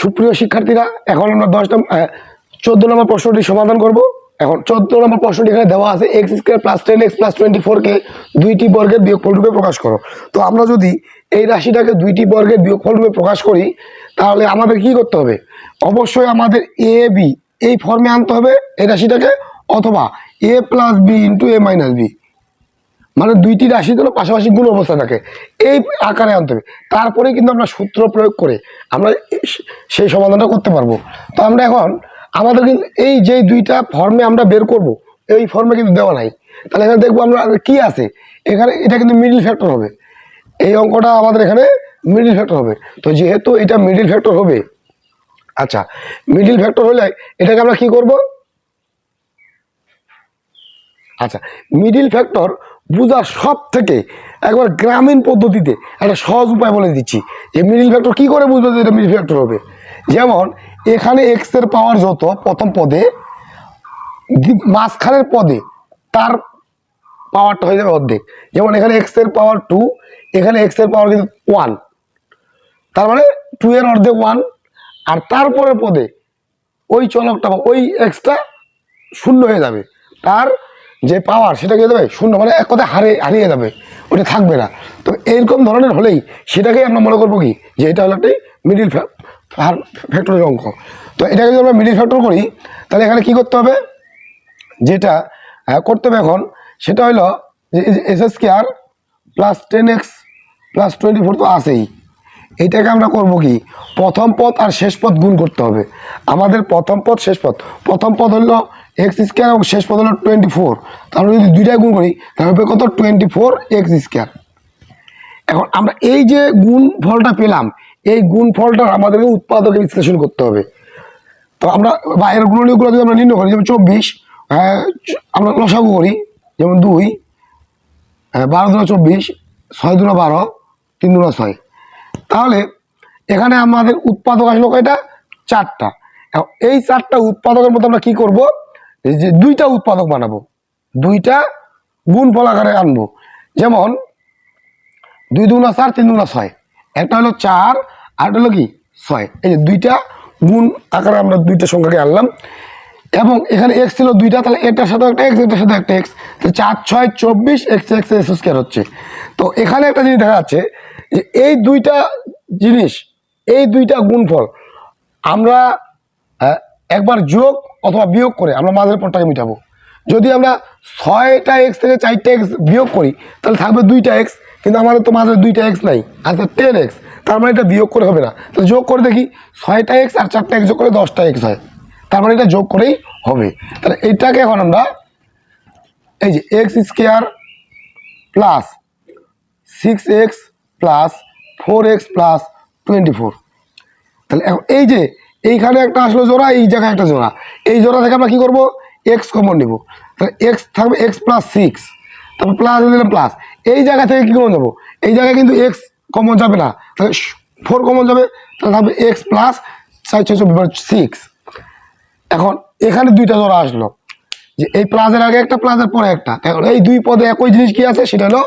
সুপ্রিয় শিক্ষার্থীরা, এখন আমরা 14 নম্বর প্রশ্নটি সমাধান করব। এখন 14 নম্বর প্রশ্নটি এখানে দেওয়া আছে x square plus 10x plus 24কে দুইটি বর্গের বিয়োগফল রূপে প্রকাশ করো। তো আমরা যদি এই রাশিটাকে দুইটি বর্গের বিয়োগফল রূপে প্রকাশ করি তাহলে আমাদের কি করতে হবে? অবশ্যই আমাদের এ বি এই ফর্মে আনতে হবে এই রাশিটাকে, অথবা এ প্লাস বি ইন্টু এ মাইনাস বি, মানে দুইটি রাশি যেন পাশাপাশি গুণ অবস্থা থাকে এই আকারে আনতে হবে। তারপরে কিন্তু আমরা সূত্র প্রয়োগ করে আমরা সেই সমাধানটা করতে পারবো। তো আমরা এখন আমাদের কিন্তু এই যে দুইটা ফর্মে আমরা বের করব এই ফর্মে কিন্তু দেওয়া নাই। তাহলে এখানে দেখবো আমরা কি আছে, এখানে এটা কিন্তু মিডল ফ্যাক্টর হবে, এই অঙ্কটা আমাদের এখানে মিডল ফ্যাক্টর হবে। তো যেহেতু এটা মিডল ফ্যাক্টর হবে, আচ্ছা মিডল ফ্যাক্টর হলে এটাকে আমরা কি করব? আচ্ছা মিডল ফ্যাক্টর বোঝার সব থেকে একবার গ্রামীণ পদ্ধতিতে একটা সহজ উপায় বলে দিচ্ছি যে মিডল ফ্যাক্টর কী করে বুঝবো যে এটা মিডল ফ্যাক্টর হবে। যেমন এখানে এক্স এর পাওয়ার যত প্রথম পদে, মাঝখানের পদে তার পাওয়ারটা হয়ে যাবে অর্ধেক। যেমন এখানে এক্স এর পাওয়ার 2, এখানে এক্স এর পাওয়ার কিন্তু 1, তার মানে 2 এর অর্ধেক 1, আর তারপরের পদে ওই চলকটা বা ওই এক্সটা শূন্য হয়ে যাবে, তার যে পাওয়ার সেটা কি যাবে শূন্য, মানে এক কথায় হারিয়ে যাবে, ওটা থাকবে না। তো এইরকম ধরনের হলেই সেটাকেই আমরা মনে করবো কি যে এটা হলো একটি মিডিল ফ্যাক্টরের অঙ্ক। তো এটাকে যদি আমরা মিডিল ফ্যাক্টর করি তাহলে এখানে কি করতে হবে, যেটা করতে হবে এখন সেটা হলো যে S square plus 10x plus 24 তো আছেই, এইটাকে আমরা করব কি প্রথম পদ আর শেষ পদ গুণ করতে হবে। আমাদের প্রথম পদ শেষ পদ, প্রথম পদ হলো এক্স স্কোয়ার এবং শেষ পদ হলো 24, তাহলে যদি দুইটাই গুণ করি তাহলে হবে কত 24x স্কোয়ার। এখন আমরা এই যে গুণ ফলটা পেলাম এই গুণ ফলটার আমাদেরকে উৎপাদকে বিশ্লেষণ করতে হবে। তো আমরা বাইরের গুণনীয়গুলো যদি আমরা নির্ণয় করি, যেমন 24 আমরা লসাগু করি, যেমন 2 12 দুনা 24, 6 দুনা 12, 3 দুনা 6, তাহলে এখানে আমাদের উৎপাদক আসলো কয়টা? 4টা। এই 4টা উৎপাদকের মধ্যে আমরা কি করব, এই যে দুইটা উৎপাদক বানাবো, দুইটা গুণফল আকারে আনবো। যেমন 2 দুগুণা 4, 3 দুগুণা 6, একটা হলো 4 আর একটা হলো কি 6, এই যে দুইটা গুণ আকারে আমরা দুইটা সংখ্যাকে আনলাম। এবং এখানে এক্স ছিল দুইটা, তাহলে এটার সাথে একটা এক্স, এটার সাথে একটা x, 4 6 24 x x S square হচ্ছে। তো এখানে একটা জিনিস দেখা যাচ্ছে যে এই দুইটা জিনিস, এই দুইটা গুণফল আমরা একবার যোগ অথবা বিয়োগ করে আমরা মাঝের পদটাকে মিটাবো। যদি আমরা 6টা এক্স থেকে 4টা এক্স বিয়োগ করি তাহলে থাকবে 2টা এক্স, কিন্তু আমাদের তো মাঝে 2টা এক্স নাই, আছে 10x, তার মানে এটা বিয়োগ করে হবে না। তাহলে যোগ করে দেখি 6টা এক্স আর 4টা এক্স যোগ করে 10টা এক্স হয়, তার মানে এটা যোগ করেই হবে। তাহলে এইটাকে এখন আমরা এই যে x square plus 6x plus 4x plus 24, তাহলে এখন এই যে এইখানে একটা আসলো জোড়া, এই জায়গায় একটা জোড়া, এই জোড়া থেকে আমরা কি করব এক্স কমন নিব, তাহলে এক্স থাকবে এক্স প্লাস 6, তারপর প্লাস দিলাম প্লাস, এই জায়গা থেকে কি কমন যাবো, এই জায়গায় কিন্তু এক্স কমন যাবে না, তাহলে 4 কমন যাবে, তাহলে থাকবে এক্স প্লাস 6। এখন এখানে দুইটা জোড়া আসলো, যে এই প্লাসের আগে একটা প্লাসের পরে একটা, এখন এই দুই পদে একই জিনিস কি আছে সেটা হলো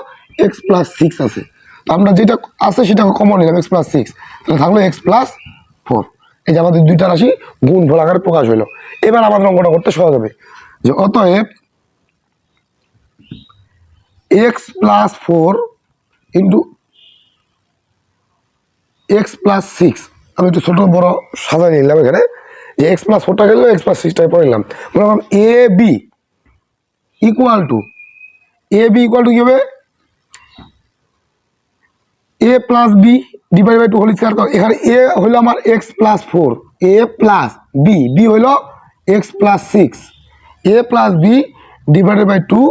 এক্স প্লাস 6 আছে। তো আমরা যেটা আছে সেটা কমন নিলাম এক্স প্লাস 6, তাহলে থাকলো এক্স প্লাস 4। এই যে আমাদের দুইটা রাশি গুণফল আকারে প্রকাশ হইলো। এবার আমাদের অঙ্কটা করতে সহজ হবে, যে অতএব x plus 4 into x plus 6, আমি একটু ছোটো বড় সাজাই নিলাম এখানে, যে এক্স প্লাস 4টা গেল এক্স প্লাস 6টাকে পড়ে নিলাম, মনে করলাম এ বি ইকুয়াল টু কি হবে a plus b divide by 2 whole square. এখানে এ হলো আমার x plus 4, a plus b হলো x plus 6, a plus b divided by 2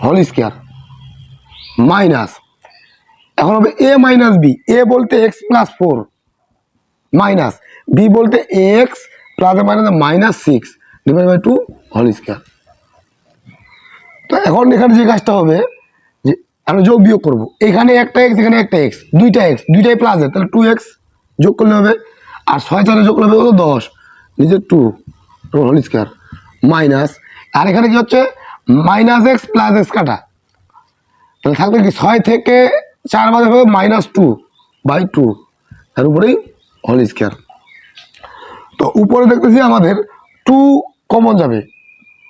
whole square minus, এখন হবে এ মাইনাস বি, এ বলতে x plus 4 minus b বলতে x plus minus -6 divide by 2 whole square. তো এখন এখানে যে কাজটা হবে যে আমরা যোগ বিয়োগ করবো, এখানে একটা এক্স এখানে একটা এক্স, দুইটাই প্লাসের, তাহলে 2x যোগ করলে হবে, আর 6 4 যোগ করলে হবে কত 10, নিজে 2 হোল স্কয়ার মাইনাস, আর এখানে কি হচ্ছে -x প্লাস x কাটা, তাহলে থাকবে কি 6 থেকে 4 বাদে হবে -2/2, তার উপরেই হোল স্কয়ার। উপরে দেখতেছি আমাদের 2 কমন যাবে,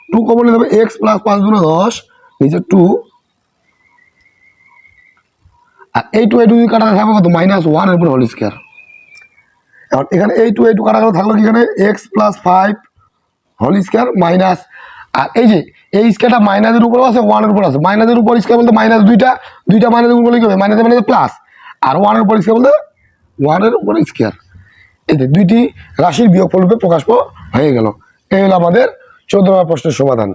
2 কমন যাবে, এক্স প্লাস 5 গুণ 10 নিচে 2, আর এই 2 যদি কাটাতে থাকবে কত -1 এর উপর হোল স্কয়ার। এখন এখানে এই 2 কাটা থাকলো কি এখানে x plus 5 whole square minus, আর এই যে এই স্কয়ারটা মাইনাসের উপর আছে 1 এর উপর আছে, মাইনাসের উপর স্কয়ার বলতে মাইনাস দুইটা মাইনাসের উপর কি হবে মাইনাসে মাইনাসে প্লাস, আর 1 এর উপর স্কয়ার বলতে 1 এর উপর স্কয়ার। এই যে দুইটি রাশির বিয়োগফল রূপে প্রকাশ হয়ে গেল। এই হলো আমাদের 14 নম্বর প্রশ্নের সমাধান।